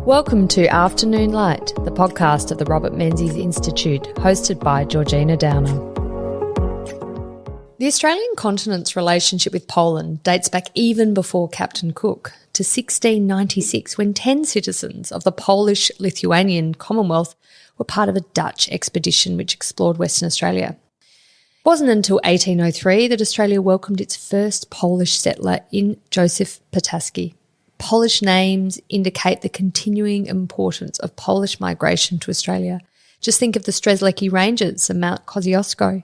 Welcome to Afternoon Light, the podcast of the Robert Menzies Institute, hosted by Georgina Downer. The Australian continent's relationship with Poland dates back even before Captain Cook to 1696, when 10 citizens of the Polish-Lithuanian Commonwealth were part of a Dutch expedition which explored Western Australia. It wasn't until 1803 that Australia welcomed its first Polish settler in Joseph Pataski. Polish names indicate the continuing importance of Polish migration to Australia. Just think of the Strzelecki Ranges and Mount Kosciuszko.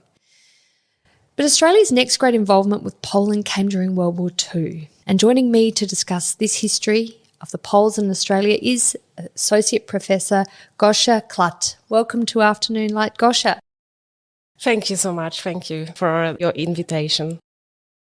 But Australia's next great involvement with Poland came during World War II. And joining me to discuss this history of the Poles in Australia is Associate Professor Gosia Klatt. Welcome to Afternoon Light, Gosia. Thank you so much. Thank you for your invitation.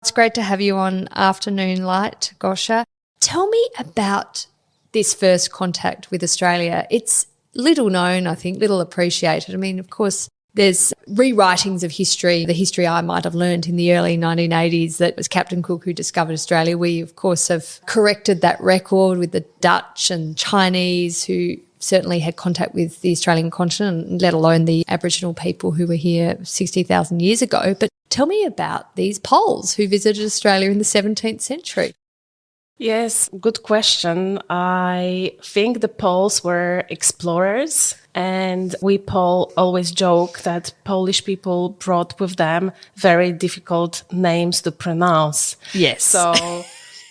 It's great to have you on Afternoon Light, Gosia. Tell me about this first contact with Australia. It's little known, I think, little appreciated. I mean, of course, there's rewritings of history, the history I might have learned in the early 1980s that it was Captain Cook who discovered Australia. We, of course, have corrected that record with the Dutch and Chinese who certainly had contact with the Australian continent, let alone the Aboriginal people who were here 60,000 years ago. But tell me about these Poles who visited Australia in the 17th century. Yes, good question. I think the Poles were explorers, and we always joke that Polish people brought with them very difficult names to pronounce. Yes. So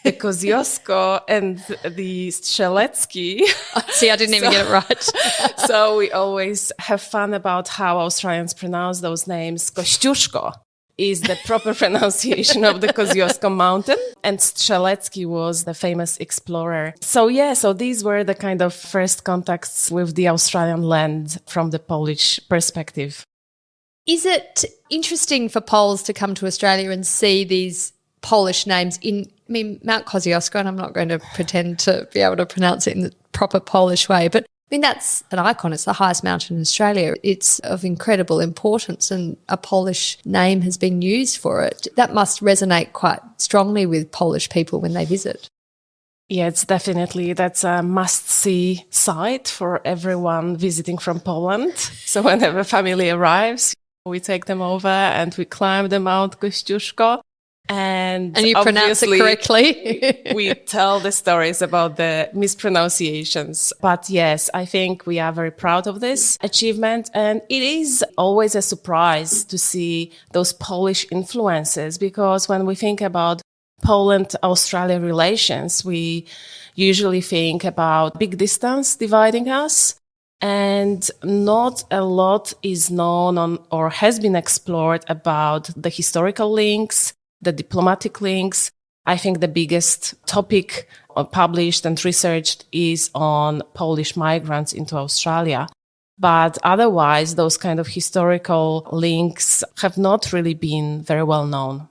the Kosciuszko and the Strzelecki. See, I didn't even get it right. So we always have fun about how Australians pronounce those names. Kościuszko is the proper pronunciation of the Kosciuszko mountain, and Strzelecki was the famous explorer. So these were the kind of first contacts with the Australian land from the Polish perspective. Is it interesting for Poles to come to Australia and see these Polish names Mount Kosciuszko, and I'm not going to pretend to be able to pronounce it in the proper Polish way, but that's an icon. It's the highest mountain in Australia. It's of incredible importance, and a Polish name has been used for it. That must resonate quite strongly with Polish people when they visit. Yeah, that's a must-see site for everyone visiting from Poland. So whenever a family arrives, we take them over and we climb the Mount Kościuszko. And you pronounce it correctly. We tell the stories about the mispronunciations. But yes, I think we are very proud of this achievement. And it is always a surprise to see those Polish influences, because when we think about Poland-Australia relations, we usually think about big distance dividing us. And not a lot is known or has been explored about the historical links, the diplomatic links. I think the biggest topic published and researched is on Polish migrants into Australia. But otherwise, those kind of historical links have not really been very well known.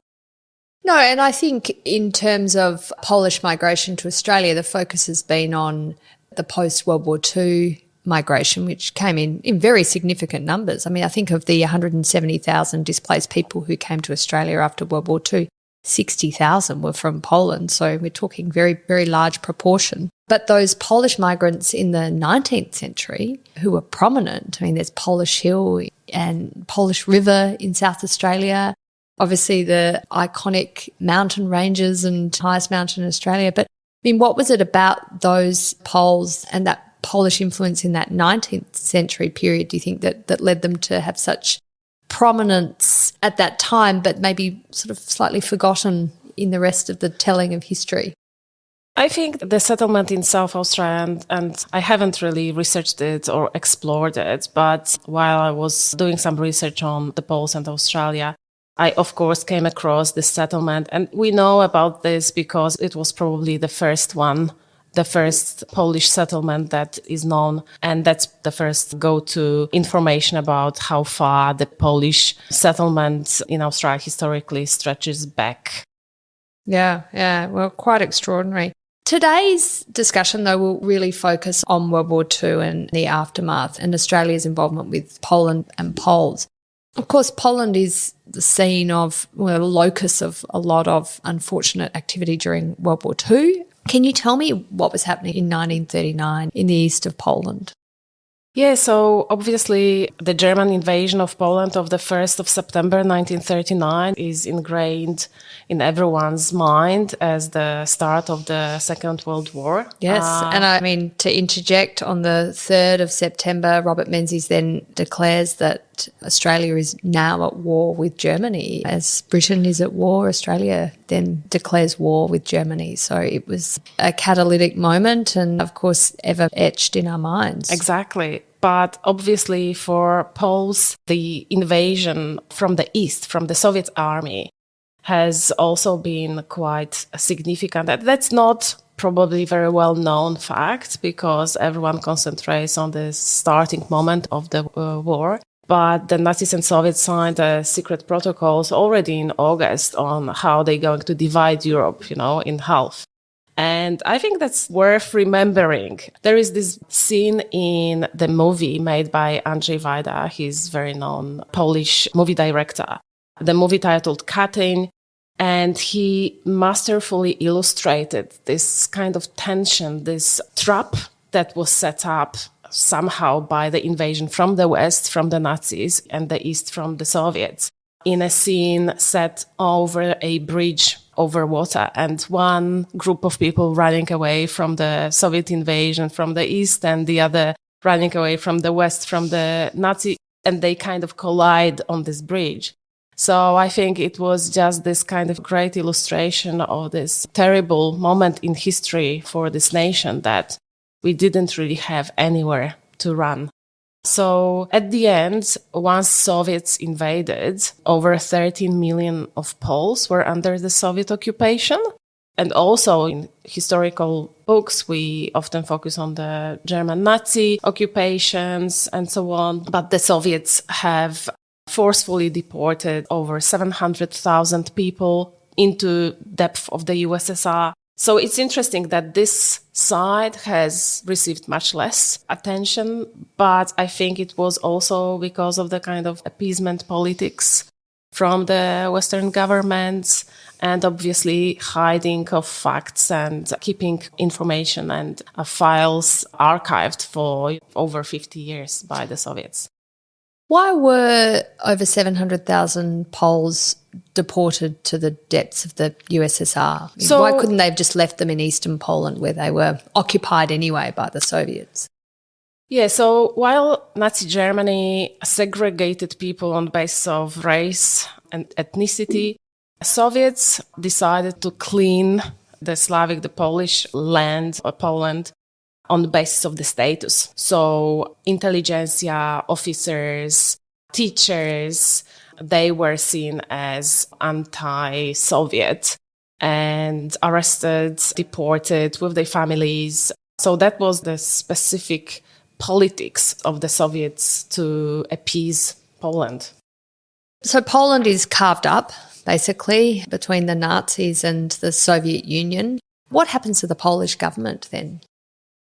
No, and I think in terms of Polish migration to Australia, the focus has been on the post-World War II migration, which came in very significant numbers. I mean, I think of the 170,000 displaced people who came to Australia after World War II, 60,000 were from Poland. So we're talking very, very large proportion. But those Polish migrants in the 19th century who were prominent, I mean, there's Polish Hill and Polish River in South Australia, obviously the iconic mountain ranges and highest mountain in Australia. But I mean, what was it about those Poles and that Polish influence in that 19th century period, do you think, that led them to have such prominence at that time, but maybe sort of slightly forgotten in the rest of the telling of history? I think the settlement in South Australia, and I haven't really researched it or explored it, but while I was doing some research on the Poles and Australia, I, of course, came across this settlement. And we know about this because it was probably the first Polish settlement that is known, and that's the first go-to information about how far the Polish settlement in Australia historically stretches back. Yeah, well, quite extraordinary. Today's discussion, though, will really focus on World War II and the aftermath and Australia's involvement with Poland and Poles. Of course, Poland is the scene of, locus of a lot of unfortunate activity during World War II. Can you tell me what was happening in 1939 in the east of Poland? Yeah, so obviously the German invasion of Poland of the 1st of September 1939 is ingrained in everyone's mind as the start of the Second World War. Yes, and I mean, to interject, on the 3rd of September, Robert Menzies then declares that Australia is now at war with Germany. As Britain is at war, Australia then declares war with Germany. So it was a catalytic moment and, of course, ever etched in our minds. Exactly. But obviously for Poles, the invasion from the east, from the Soviet army, has also been quite significant. That's not probably very well known fact because everyone concentrates on the starting moment of the war. But the Nazis and Soviets signed secret protocols already in August on how they're going to divide Europe, in half. And I think that's worth remembering. There is this scene in the movie made by Andrzej Wajda. He's a very known Polish movie director. The movie titled Katyn, and he masterfully illustrated this kind of tension, this trap that was set up somehow by the invasion from the West, from the Nazis, and the East from the Soviets, in a scene set over a bridge over water, and one group of people running away from the Soviet invasion from the East and the other running away from the West from the Nazi, and they kind of collide on this bridge. So I think it was just this kind of great illustration of this terrible moment in history for this nation that we didn't really have anywhere to run. So at the end, once Soviets invaded, over 13 million of Poles were under the Soviet occupation. And also in historical books, we often focus on the German Nazi occupations and so on. But the Soviets have forcefully deported over 700,000 people into depth of the USSR. So it's interesting that this side has received much less attention, but I think it was also because of the kind of appeasement politics from the Western governments and obviously hiding of facts and keeping information and files archived for over 50 years by the Soviets. Why were over 700,000 Poles deported to the depths of the USSR? So, why couldn't they have just left them in eastern Poland where they were occupied anyway by the Soviets? Yeah, so while Nazi Germany segregated people on the basis of race and ethnicity, Soviets decided to clean the Polish land of Poland on the basis of the status. So intelligentsia, officers, teachers, they were seen as anti-Soviet and arrested, deported with their families. So that was the specific politics of the Soviets to appease Poland. So Poland is carved up, basically, between the Nazis and the Soviet Union. What happens to the Polish government then?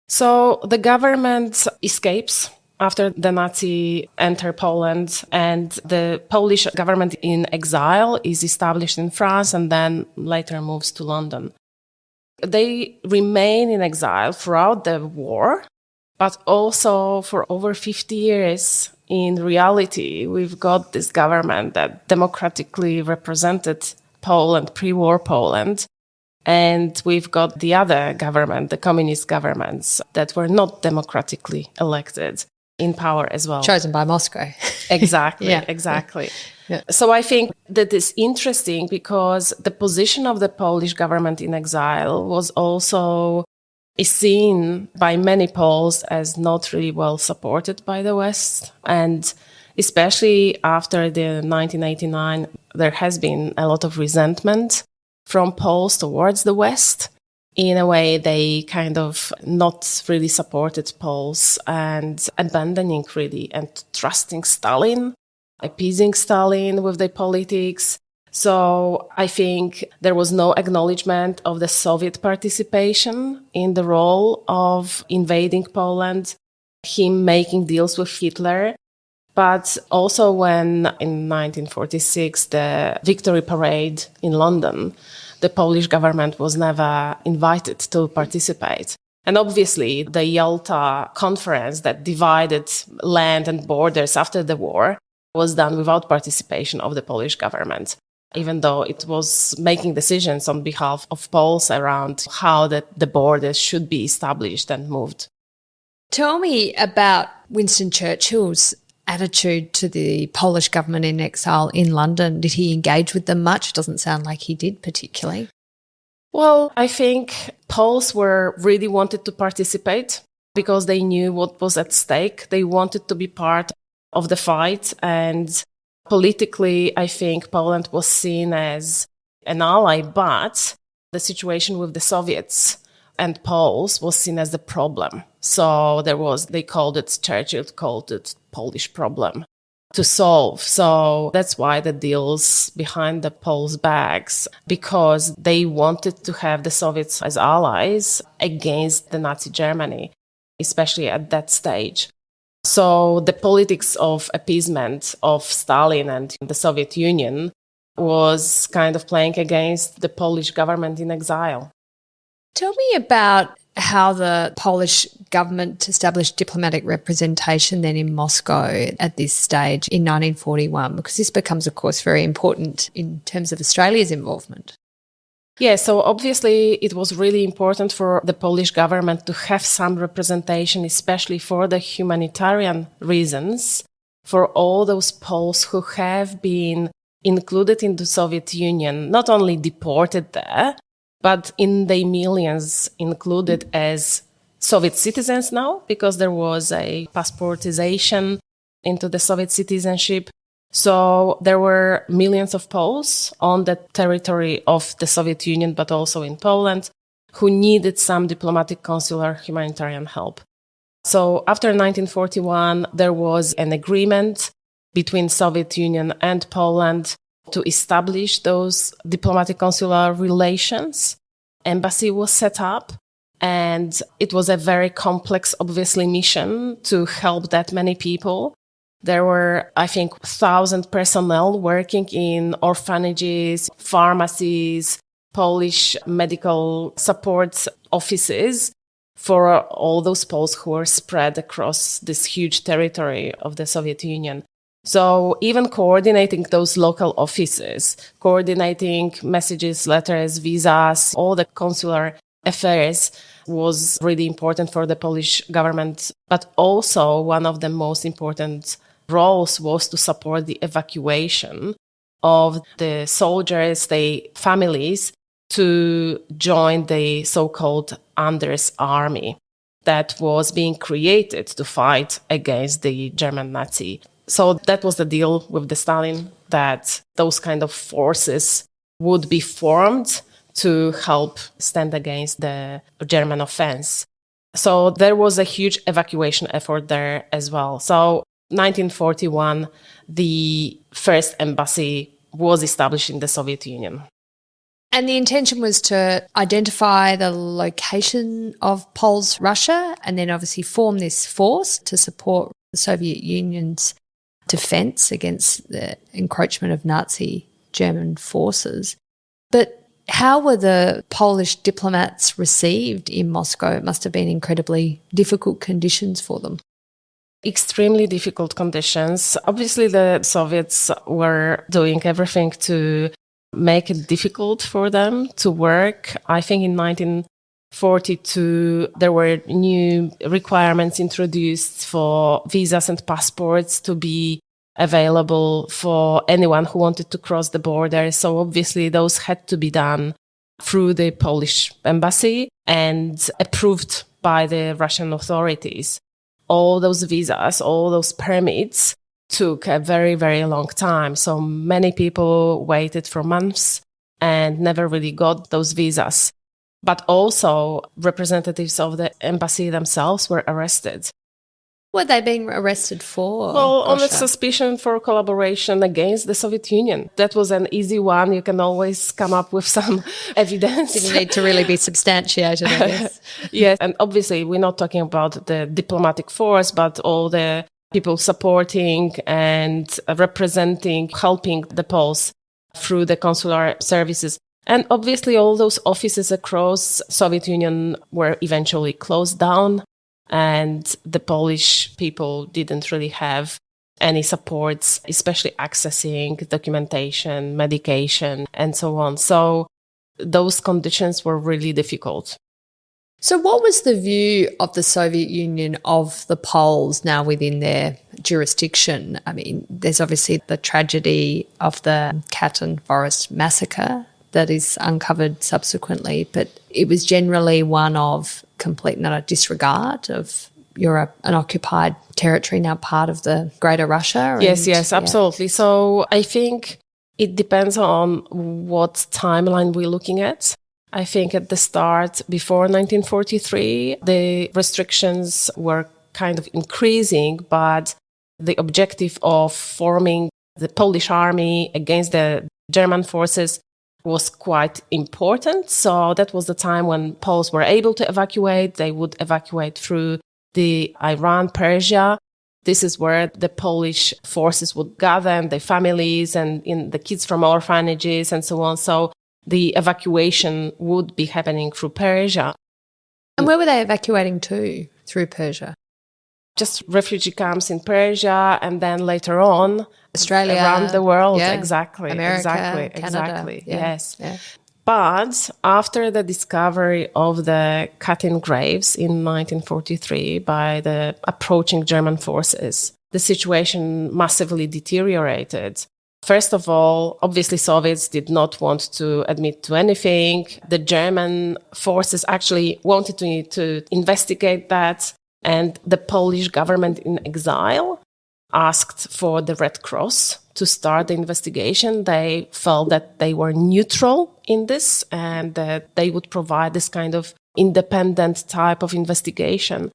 So the government escapes after the Nazi enter Poland, and the Polish government in exile is established in France and then later moves to London. They remain in exile throughout the war, but also for over 50 years. In reality, we've got this government that democratically represented Poland, pre-war Poland. And we've got the other government, the communist governments, that were not democratically elected in power as well. Chosen by Moscow. Exactly, Yeah. exactly. Yeah. So I think that is interesting because the position of the Polish government in exile was also seen by many Poles as not really well supported by the West. And especially after the 1989, there has been a lot of resentment from Poles towards the West. In a way, they kind of not really supported Poles and abandoning really and trusting Stalin, appeasing Stalin with their politics. So I think there was no acknowledgement of the Soviet participation in the role of invading Poland, him making deals with Hitler. But also when in 1946, the Victory Parade in London, the Polish government was never invited to participate. And obviously, the Yalta conference that divided land and borders after the war was done without participation of the Polish government, even though it was making decisions on behalf of Poles around how the borders should be established and moved. Tell me about Winston Churchill's attitude to the Polish government in exile in London. Did he engage with them much? It doesn't sound like he did particularly. Well, I think Poles really wanted to participate because they knew what was at stake. They wanted to be part of the fight. And politically, I think Poland was seen as an ally, but the situation with the Soviets and Poles was seen as the problem. So Churchill called it Polish problem to solve. So that's why the deals behind the Poles' backs, because they wanted to have the Soviets as allies against the Nazi Germany, especially at that stage. So the politics of appeasement of Stalin and the Soviet Union was kind of playing against the Polish government in exile. Tell me about how the Polish government established diplomatic representation then in Moscow at this stage in 1941, because this becomes, of course, very important in terms of Australia's involvement. Yeah, so obviously it was really important for the Polish government to have some representation, especially for the humanitarian reasons, for all those Poles who have been included in the Soviet Union, not only deported there, but in the millions included as Soviet citizens now, because there was a passportization into the Soviet citizenship. So there were millions of Poles on the territory of the Soviet Union, but also in Poland, who needed some diplomatic, consular, humanitarian help. So after 1941, there was an agreement between Soviet Union and Poland to establish those diplomatic consular relations. Embassy was set up, and it was a very complex, obviously, mission to help that many people. There were, I think, 1,000 personnel working in orphanages, pharmacies, Polish medical support offices for all those Poles who were spread across this huge territory of the Soviet Union. So even coordinating those local offices, coordinating messages, letters, visas, all the consular affairs was really important for the Polish government. But also one of the most important roles was to support the evacuation of the soldiers, the families, to join the so-called Anders Army that was being created to fight against the German Nazi. So that was the deal with the Stalin, that those kind of forces would be formed to help stand against the German offense. So there was a huge evacuation effort there as well. So 1941, the first embassy was established in the Soviet Union. And the intention was to identify the location of Poles Russia and then obviously form this force to support the Soviet Union's defence against the encroachment of Nazi German forces. But how were the Polish diplomats received in Moscow? It must have been incredibly difficult conditions for them. Extremely difficult conditions. Obviously, the Soviets were doing everything to make it difficult for them to work. I think in 1942, there were new requirements introduced for visas and passports to be available for anyone who wanted to cross the border. So obviously, those had to be done through the Polish embassy and approved by the Russian authorities. All those visas, all those permits took a very, very long time. So many people waited for months and never really got those visas. But also representatives of the embassy themselves were arrested. What were they being arrested for? Well, on a suspicion for collaboration against the Soviet Union. That was an easy one. You can always come up with some evidence. Didn't need to really be substantiated, I guess. Yes, and obviously we're not talking about the diplomatic force, but all the people supporting and representing, helping the Poles through the consular services. And obviously all those offices across Soviet Union were eventually closed down, and the Polish people didn't really have any supports, especially accessing documentation, medication, and so on. So those conditions were really difficult. So what was the view of the Soviet Union of the Poles now within their jurisdiction? I mean, there's obviously the tragedy of the Katyn Forest massacre that is uncovered subsequently, but it was generally one of complete and utter disregard of you're an occupied territory, now part of the Greater Russia. Yes, absolutely. Yeah. So I think it depends on what timeline we're looking at. I think at the start, before 1943, the restrictions were kind of increasing, but the objective of forming the Polish army against the German forces was quite important. So that was the time when Poles were able to evacuate. They would evacuate through the Iran, Persia. This is where the Polish forces would gather, and their families and the kids from orphanages and so on. So the evacuation would be happening through Persia. And where were they evacuating to through Persia? Just refugee camps in Persia, and then later on, Australia, around the world. Yeah. Exactly. America, Canada. Exactly. Yeah. Yes. Yeah. But after the discovery of the Katyn graves in 1943 by the approaching German forces, the situation massively deteriorated. First of all, obviously Soviets did not want to admit to anything. The German forces actually wanted to investigate that, and the Polish government in exile asked for the Red Cross to start the investigation. They felt that they were neutral in this and that they would provide this kind of independent type of investigation.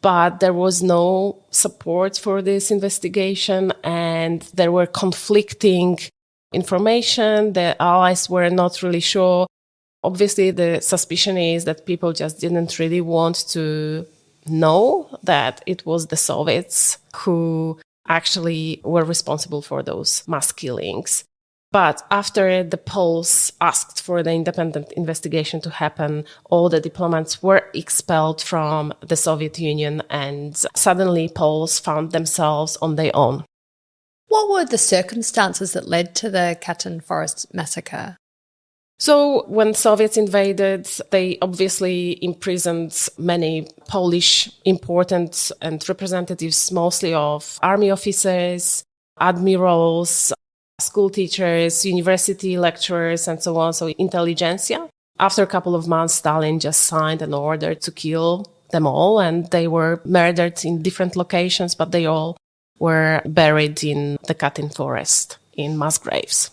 But there was no support for this investigation, and there were conflicting information. The Allies were not really sure. Obviously, the suspicion is that people just didn't really want to know that it was the Soviets who actually were responsible for those mass killings. But after the Poles asked for the independent investigation to happen, all the diplomats were expelled from the Soviet Union, and suddenly Poles found themselves on their own. What were the circumstances that led to the Katyn Forest massacre? So when Soviets invaded, they obviously imprisoned many Polish important and representatives, mostly of army officers, admirals, school teachers, university lecturers, and so on, so intelligentsia. After a couple of months, Stalin just signed an order to kill them all, and they were murdered in different locations, but they all were buried in the Katyn forest in mass graves.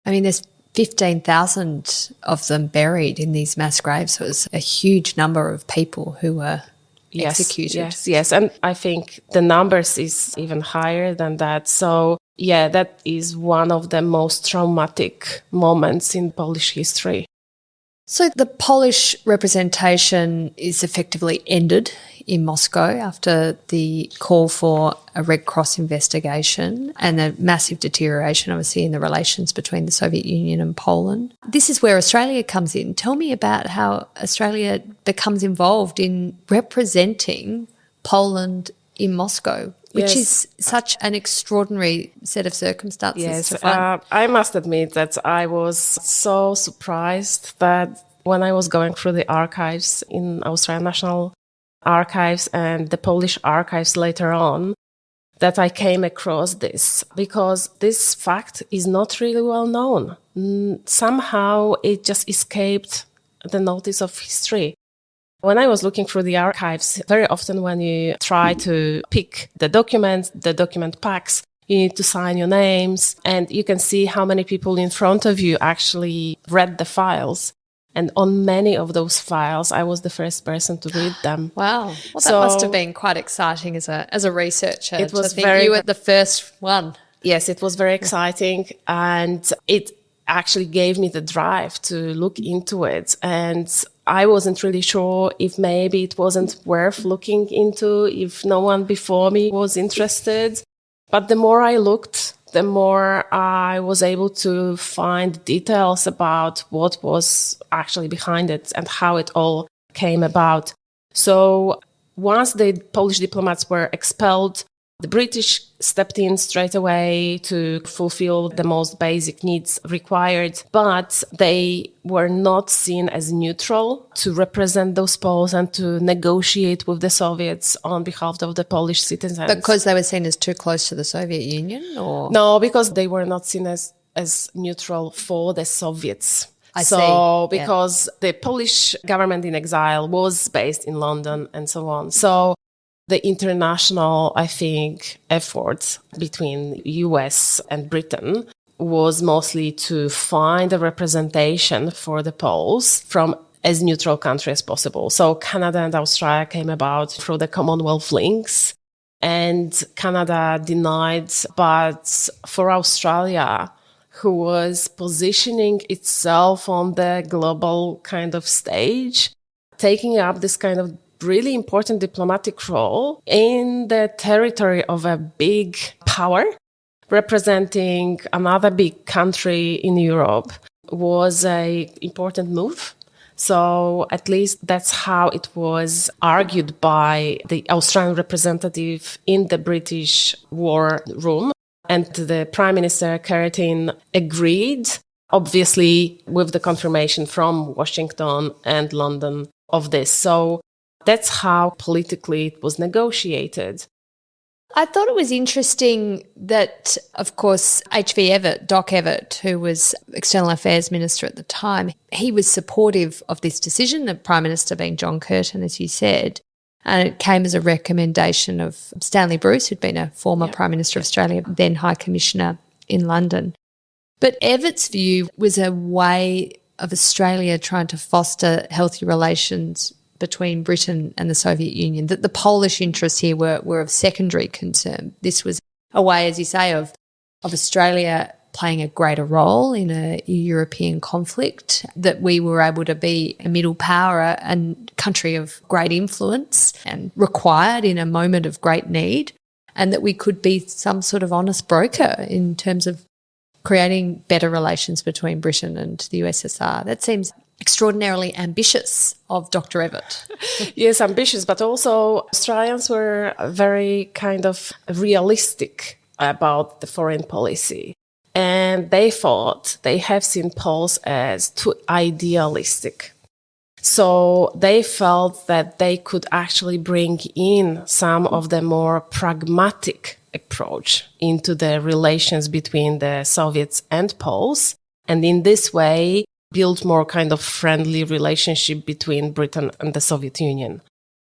I mean, there's 15,000 of them buried in these mass graves, so it was a huge number of people who were executed. Yes. And I think the numbers is even higher than that. So yeah, that is one of the most traumatic moments in Polish history. So the Polish representation is effectively ended in Moscow after the call for a Red Cross investigation and the massive deterioration, obviously, in the relations between the Soviet Union and Poland. This is where Australia comes in. Tell me about how Australia becomes involved in representing Poland in Moscow, which is such an extraordinary set of circumstances. Yes, I must admit that I was so surprised that when I was going through the archives in Australian National Archives and the Polish archives later on, that I came across this, because this fact is not really well known. Somehow it just escaped the notice of history. When I was looking through the archives, very often when you try to pick the document packs, you need to sign your names, and you can see how many people in front of you actually read the files. And on many of those files, I was the first person to read them. Wow. Well, that must have been quite exciting as a researcher. It was you were the first one. Yes, it was very exciting. And it actually gave me the drive to look into it. And I wasn't really sure if maybe it wasn't worth looking into, if no one before me was interested. But the more I looked, the more I was able to find details about what was actually behind it and how it all came about. So once the Polish diplomats were expelled, the British stepped in straight away to fulfill the most basic needs required, but they were not seen as neutral to represent those Poles and to negotiate with the Soviets on behalf of the Polish citizens. Because they were seen as too close to the Soviet Union? Or No, because they were not seen as neutral for the Soviets. I see. Because the Polish government in exile was based in London and so on. So the international, I think, efforts between US and Britain was mostly to find a representation for the Poles from as neutral country as possible. So Canada and Australia came about through the Commonwealth links, and Canada denied, but for Australia, who was positioning itself on the global kind of stage, taking up this kind of really important diplomatic role in the territory of a big power, representing another big country in Europe, was an important move. So at least that's how it was argued by the Australian representative in the British war room. And the Prime Minister Keating agreed, obviously with the confirmation from Washington and London of this. So that's how politically it was negotiated. I thought it was interesting that, of course, H.V. Evatt, Doc Evatt, who was External Affairs Minister at the time, he was supportive of this decision, the Prime Minister being John Curtin, as you said. And it came as a recommendation of Stanley Bruce, who'd been a former Prime Minister of Australia, then High Commissioner in London. But Evatt's view was a way of Australia trying to foster healthy relations between Britain and the Soviet Union, that the Polish interests here were of secondary concern. This was a way, as you say, of Australia playing a greater role in a European conflict, that we were able to be a middle power and country of great influence and required in a moment of great need, and that we could be some sort of honest broker in terms of creating better relations between Britain and the USSR. That seems extraordinarily ambitious of Dr. Evatt. Yes, ambitious, but also Australians were very kind of realistic about the foreign policy. And they thought they have seen Poles as too idealistic. So they felt that they could actually bring in some of the more pragmatic approach into the relations between the Soviets and Poles. And in this way, build more kind of friendly relationship between Britain and the Soviet Union.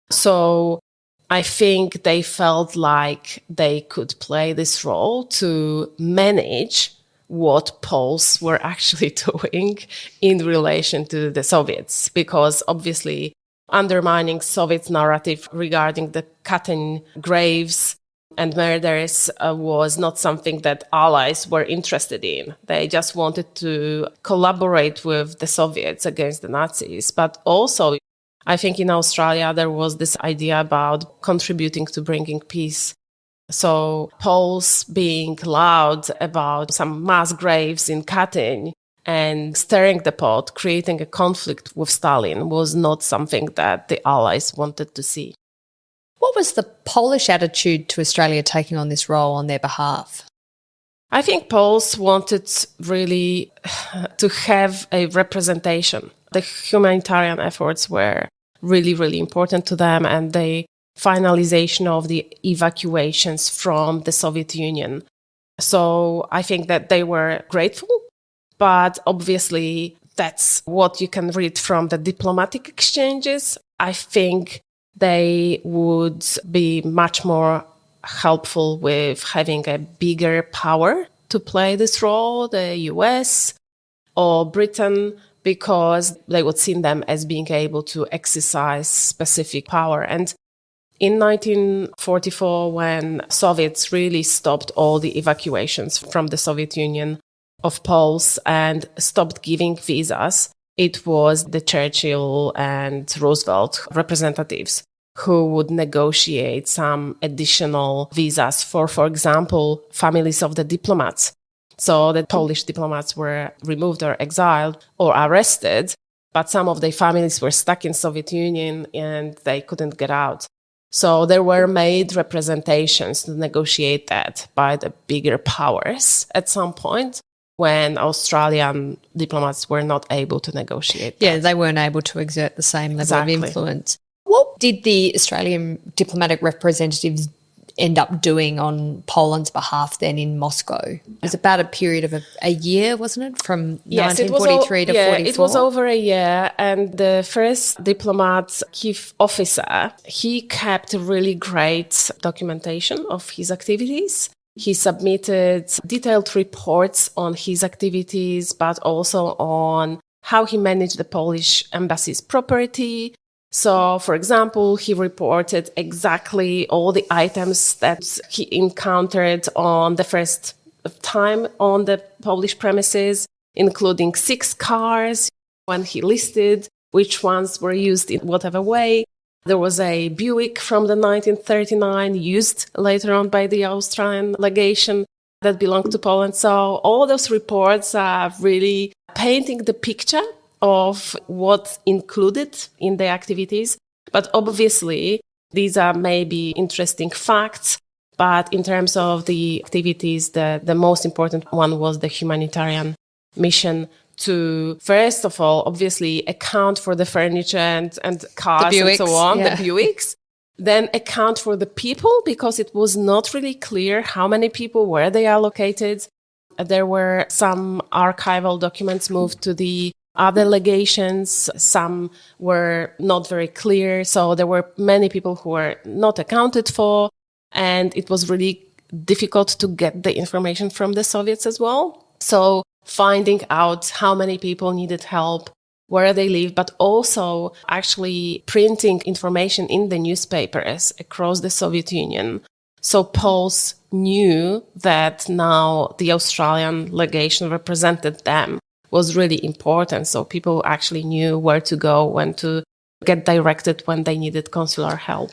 So I think they felt like they could play this role to manage what Poles were actually doing in relation to the Soviets, because obviously undermining Soviet narrative regarding the Katyn graves and murders was not something that allies were interested in. They just wanted to collaborate with the Soviets against the Nazis. But also, I think in Australia, there was this idea about contributing to bringing peace. So Poles being loud about some mass graves in Katyn and stirring the pot, creating a conflict with Stalin, was not something that the allies wanted to see. What was the Polish attitude to Australia taking on this role on their behalf? I think Poles wanted really to have a representation. The humanitarian efforts were really, really important to them, and the finalization of the evacuations from the Soviet Union. So I think that they were grateful, but obviously that's what you can read from the diplomatic exchanges. I think they would be much more helpful with having a bigger power to play this role, the US or Britain, because they would see them as being able to exercise specific power. And in 1944, when Soviets really stopped all the evacuations from the Soviet Union of Poles and stopped giving visas, it was the Churchill and Roosevelt representatives who would negotiate some additional visas for example, families of the diplomats. So the Polish diplomats were removed or exiled or arrested, but some of their families were stuck in Soviet Union and they couldn't get out. So there were made representations to negotiate that by the bigger powers at some point when Australian diplomats were not able to negotiate that. Yeah, they weren't able to exert the same level of influence. What did the Australian diplomatic representatives end up doing on Poland's behalf then in Moscow? It was about a period of a year, wasn't it, from 1943 to 44? It was over a year, and the first diplomat, chief officer, he kept really great documentation of his activities. He submitted detailed reports on his activities, but also on how he managed the Polish embassy's property. So, for example, he reported exactly all the items that he encountered on the first time on the Polish premises, including 6 cars, when he listed which ones were used in whatever way. There was a Buick from the 1939 used later on by the Austrian legation that belonged to Poland. So all those reports are really painting the picture of what's included in the activities. But obviously, these are maybe interesting facts. But in terms of the activities, the most important one was the humanitarian mission to, first of all, obviously account for the furniture and cars and so on, the Buicks. Then account for the people, because it was not really clear how many people, where they are located. There were some archival documents moved to the other legations. Some were not very clear. So there were many people who were not accounted for. And it was really difficult to get the information from the Soviets as well. So finding out how many people needed help, where they live, but also actually printing information in the newspapers across the Soviet Union. So Poles knew that now the Australian legation represented them was really important. So people actually knew where to go, when to get directed when they needed consular help.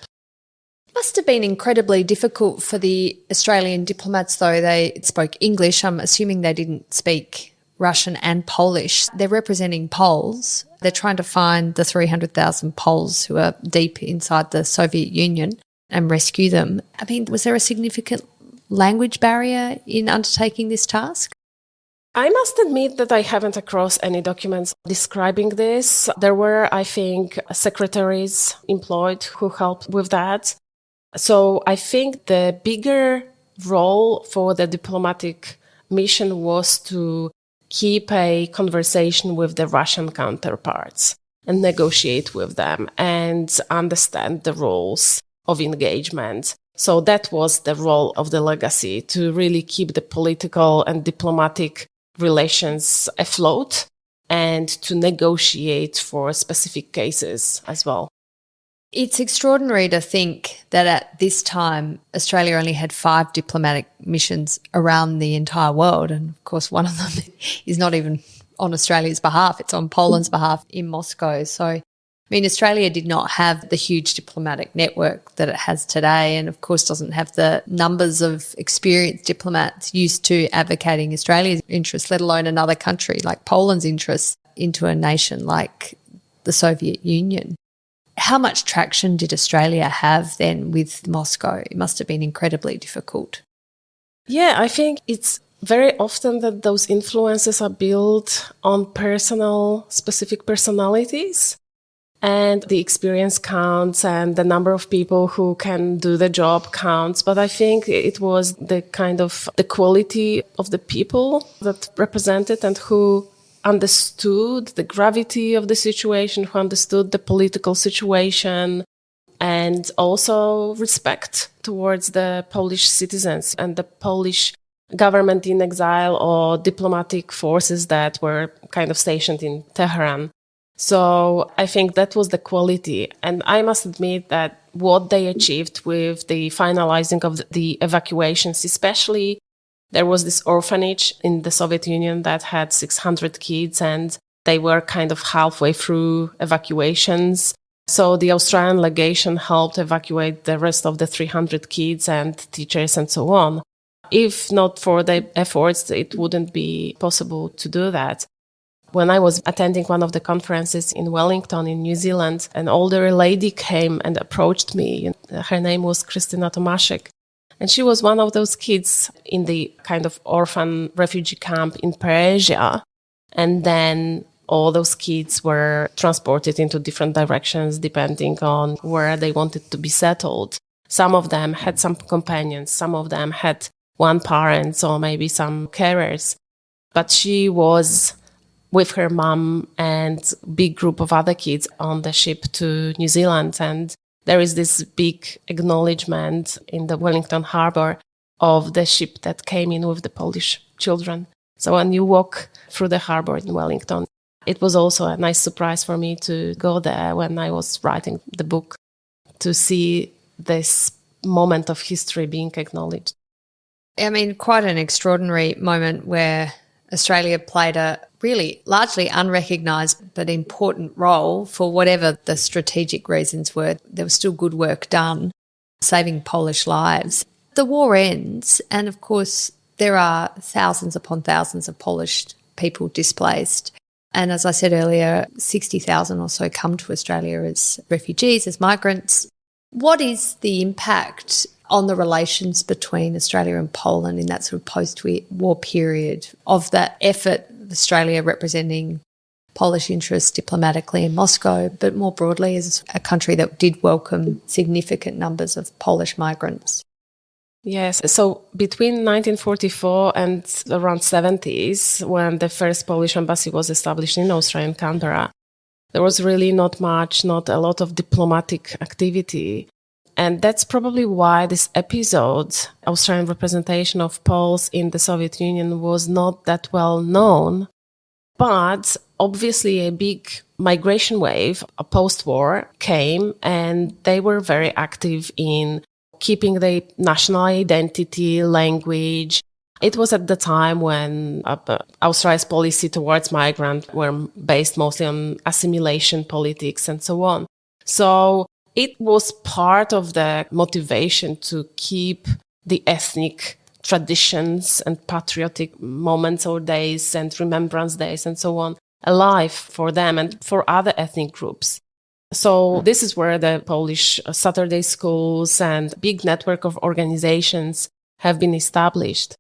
Must have been incredibly difficult for the Australian diplomats, though. They spoke English. I'm assuming they didn't speak Russian and Polish. They're representing Poles. They're trying to find the 300,000 Poles who are deep inside the Soviet Union and rescue them. I mean, was there a significant language barrier in undertaking this task? I must admit that I haven't across any documents describing this. There were, I think, secretaries employed who helped with that. So I think the bigger role for the diplomatic mission was to keep a conversation with the Russian counterparts and negotiate with them and understand the rules of engagement. So that was the role of the legacy, to really keep the political and diplomatic relations afloat and to negotiate for specific cases as well. It's extraordinary to think that at this time, Australia only had 5 diplomatic missions around the entire world. And of course, one of them is not even on Australia's behalf. It's on Poland's behalf in Moscow. So, I mean, Australia did not have the huge diplomatic network that it has today, and of course doesn't have the numbers of experienced diplomats used to advocating Australia's interests, let alone another country like Poland's interests, into a nation like the Soviet Union. How much traction did Australia have then with Moscow? It must have been incredibly difficult. Yeah, I think it's very often that those influences are built on specific personalities. And the experience counts and the number of people who can do the job counts. But I think it was the quality of the people that represented and who understood the gravity of the situation, who understood the political situation, and also respect towards the Polish citizens and the Polish government in exile or diplomatic forces that were kind of stationed in Tehran. So I think that was the quality. And I must admit that what they achieved with the finalizing of the evacuations, especially there was this orphanage in the Soviet Union that had 600 kids and they were kind of halfway through evacuations. So the Australian legation helped evacuate the rest of the 300 kids and teachers and so on. If not for the efforts, it wouldn't be possible to do that. When I was attending one of the conferences in Wellington in New Zealand, an older lady came and approached me. Her name was Kristina Tomaszek. And she was one of those kids in the kind of orphan refugee camp in Persia. And then all those kids were transported into different directions depending on where they wanted to be settled. Some of them had some companions. Some of them had one parent or maybe some carers. But she was with her mom and big group of other kids on the ship to New Zealand. And there is this big acknowledgement in the Wellington harbour of the ship that came in with the Polish children. So when you walk through the harbour in Wellington, it was also a nice surprise for me to go there when I was writing the book, to see this moment of history being acknowledged. I mean, quite an extraordinary moment where Australia played a really largely unrecognised but important role for whatever the strategic reasons were. There was still good work done, saving Polish lives. The war ends, and of course there are thousands upon thousands of Polish people displaced. And as I said earlier, 60,000 or so come to Australia as refugees, as migrants. What is the impact on the relations between Australia and Poland in that sort of post-war period of that effort of Australia representing Polish interests diplomatically in Moscow, but more broadly as a country that did welcome significant numbers of Polish migrants? Yes, so between 1944 and around 70s, when the first Polish embassy was established in Australia, in Canberra, there was really not a lot of diplomatic activity. And that's probably why this episode, Australian representation of Poles in the Soviet Union, was not that well known. But obviously a big migration wave, a post-war, came, and they were very active in keeping the national identity, language. It was at the time when Australia's policy towards migrants were based mostly on assimilation politics and so on. So it was part of the motivation to keep the ethnic traditions and patriotic moments or days and remembrance days and so on alive for them and for other ethnic groups. So this is where the Polish Saturday schools and big network of organizations have been established.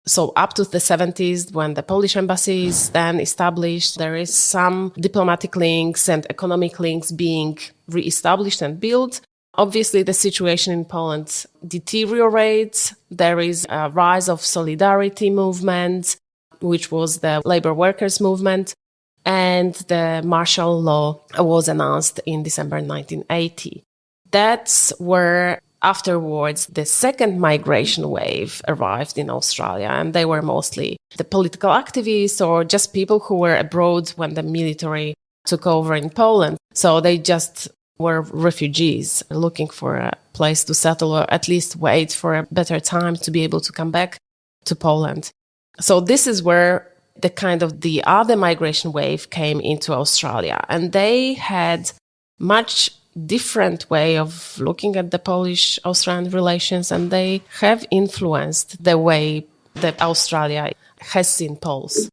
So up to the 70s, when the Polish embassy is then established, there is some diplomatic links and economic links being re-established and built. Obviously, the situation in Poland deteriorates. There is a rise of solidarity movement, which was the labor workers movement. And the martial law was announced in December 1980. That's where afterwards the second migration wave arrived in Australia, and they were mostly the political activists or just people who were abroad when the military took over in Poland. So they just were refugees looking for a place to settle or at least wait for a better time to be able to come back to Poland. So this is where the other migration wave came into Australia, and they had much different way of looking at the Polish-Australian relations, and they have influenced the way that Australia has seen Poles.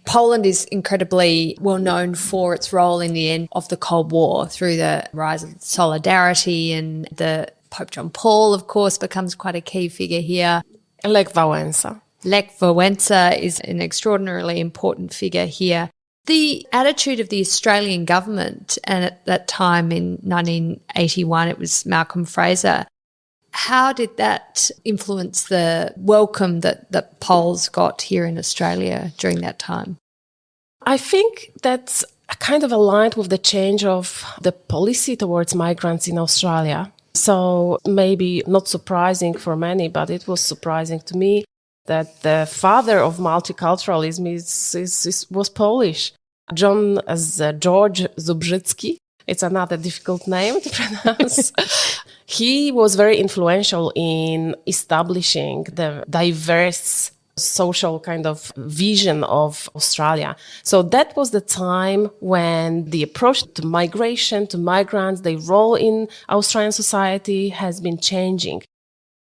Poland is incredibly well known for its role in the end of the Cold War through the rise of solidarity, and the Pope John Paul, of course, becomes quite a key figure here. Lech Wałęsa. Lech Wałęsa is an extraordinarily important figure here. The attitude of the Australian government, and at that time in 1981 it was Malcolm Fraser, how did that influence the welcome that Poles got here in Australia during that time? I think that's kind of aligned with the change of the policy towards migrants in Australia. So maybe not surprising for many, but it was surprising to me that the father of multiculturalism was Polish. George Zubrzycki, it's another difficult name to pronounce. He was very influential in establishing the diverse social kind of vision of Australia. So that was the time when the approach to migration, to migrants, their role in Australian society has been changing.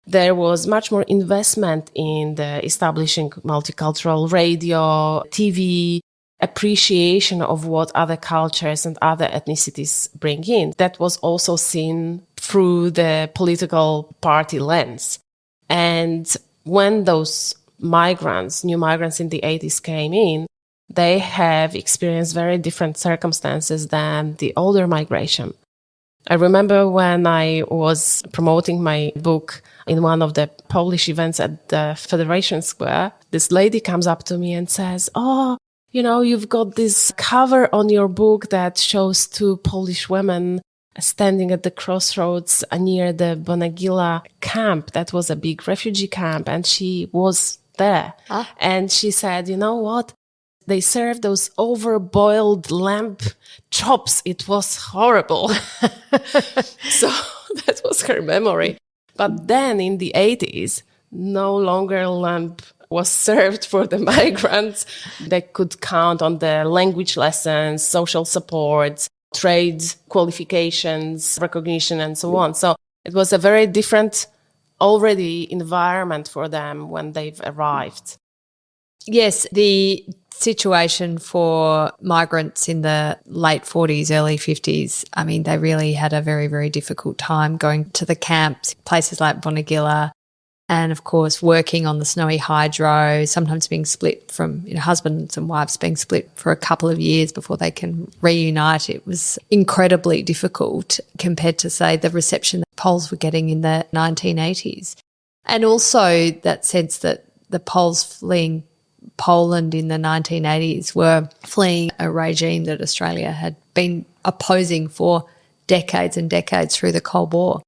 There was much more investment in the establishing multicultural radio, TV, appreciation of what other cultures and other ethnicities bring in. That was also seen through the political party lens. And when those migrants, new migrants in the 80s came in, they have experienced very different circumstances than the older migration. I remember when I was promoting my book in one of the Polish events at the Federation Square, this lady comes up to me and says, "Oh, you know, you've got this cover on your book that shows two Polish women standing at the crossroads near the Bonagila camp. That was a big refugee camp, and she was there." And she said, "You know what? They served those overboiled lamb chops. It was horrible." So that was her memory. But then in the 80s, no longer lamb was served for the migrants. They could count on the language lessons, social support, trade qualifications, recognition, and so on. So it was a very different already environment for them when they've arrived. Yes, the situation for migrants in the late 40s, early 50s, I mean, they really had a very, very difficult time going to the camps, places like Bonagila, and of course working on the snowy hydro, sometimes being split from, husbands and wives being split for a couple of years before they can reunite. It was incredibly difficult compared to, say, the reception that Poles were getting in the 1980s. And also that sense that the Poles fleeing Poland in the 1980s were fleeing a regime that Australia had been opposing for decades and decades through the Cold War.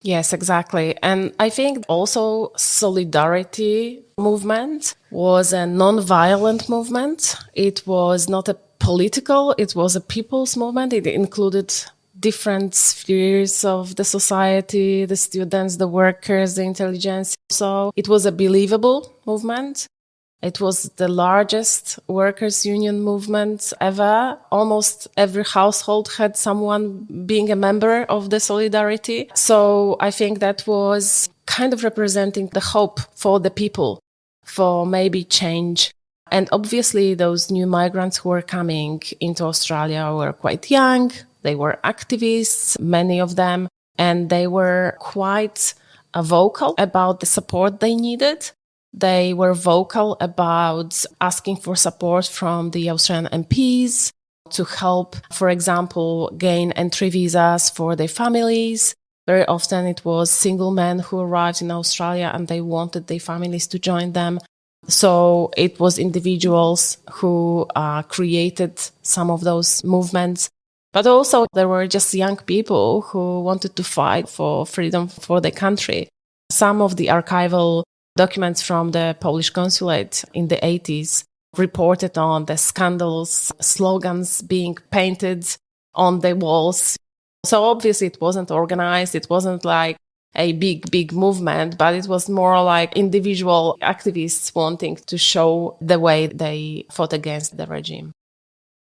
Yes, exactly. And I think also solidarity movement was a non-violent movement. It was not a political, it was a people's movement. It included different spheres of the society, the students, the workers, the intelligence. So it was a believable movement. It was the largest workers' union movement ever. Almost every household had someone being a member of the Solidarity. So I think that was kind of representing the hope for the people, for maybe change. And obviously those new migrants who were coming into Australia were quite young. They were activists, many of them, and they were quite vocal about the support they needed. They were vocal about asking for support from the Australian MPs to help, for example, gain entry visas for their families. Very often it was single men who arrived in Australia and they wanted their families to join them. So it was individuals who created some of those movements. But also there were just young people who wanted to fight for freedom for their country. Some of the archival documents from the Polish consulate in the 80s reported on the scandals, slogans being painted on the walls. So obviously it wasn't organized. It wasn't like a big movement, but it was more like individual activists wanting to show the way they fought against the regime.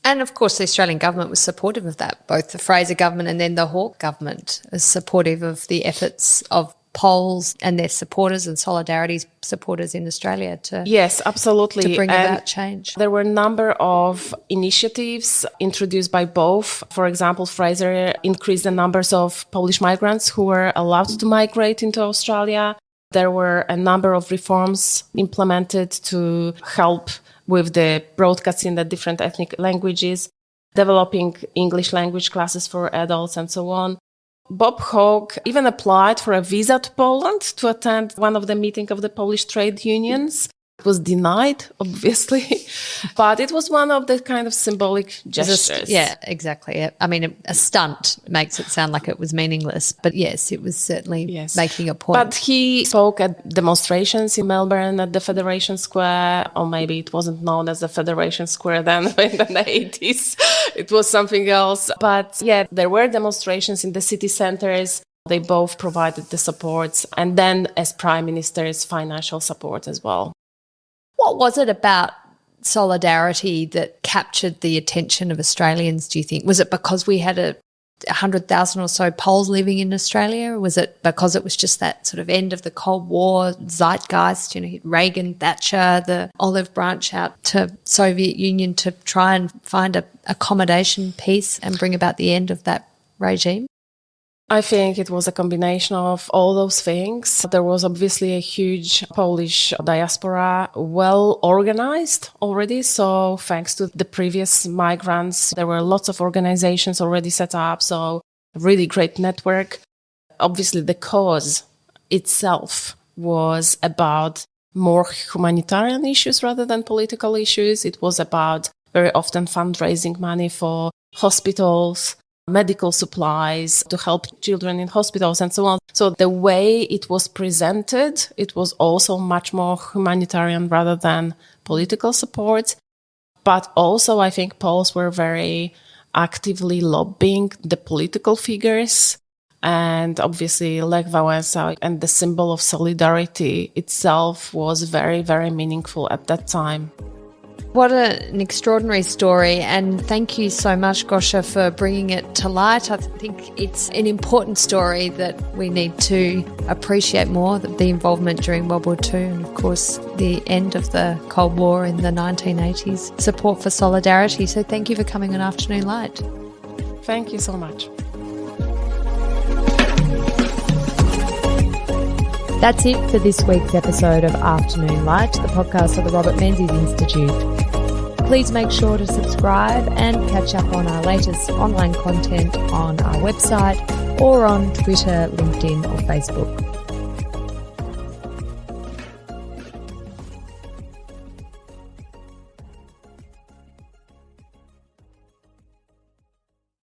And of course, the Australian government was supportive of that. Both the Fraser government and then the Hawke government is supportive of the efforts of Poles and their supporters and Solidarity supporters in Australia to yes, absolutely to bring about change. There were a number of initiatives introduced by both. For example, Fraser increased the numbers of Polish migrants who were allowed to migrate into Australia. There were a number of reforms implemented to help with the broadcasting in the different ethnic languages, developing English language classes for adults and so on. Bob Hawke even applied for a visa to Poland to attend one of the meetings of the Polish trade unions. It was denied, obviously, but it was one of the kind of symbolic gestures. Yeah, exactly. I mean, a stunt makes it sound like it was meaningless, but yes, it was certainly making a point. But he spoke at demonstrations in Melbourne at the Federation Square, or maybe it wasn't known as the Federation Square then in the 80s. It was something else. But yeah, there were demonstrations in the city centers. They both provided the support, and then as prime ministers, financial support as well. What was it about solidarity that captured the attention of Australians, do you think? Was it because we had 100,000 or so Poles living in Australia? Or was it because it was just that sort of end of the Cold War zeitgeist, Reagan, Thatcher, the olive branch out to Soviet Union to try and find a accommodation peace and bring about the end of that regime? I think it was a combination of all those things. There was obviously a huge Polish diaspora, well organized already. So thanks to the previous migrants, there were lots of organizations already set up. So a really great network. Obviously, the cause itself was about more humanitarian issues rather than political issues. It was about very often fundraising money for hospitals, medical supplies to help children in hospitals and so on. So the way it was presented, it was also much more humanitarian rather than political support. But also I think Poles were very actively lobbying the political figures. And obviously Lech Wałęsa and the symbol of solidarity itself was very, very meaningful at that time. What an extraordinary story, and thank you so much, Gosia, for bringing it to light. I think it's an important story that we need to appreciate more, the involvement during World War II and, of course, the end of the Cold War in the 1980s, support for solidarity. So thank you for coming on Afternoon Light. Thank you so much. That's it for this week's episode of Afternoon Light, the podcast of the Robert Menzies Institute. Please make sure to subscribe and catch up on our latest online content on our website or on Twitter, LinkedIn or Facebook.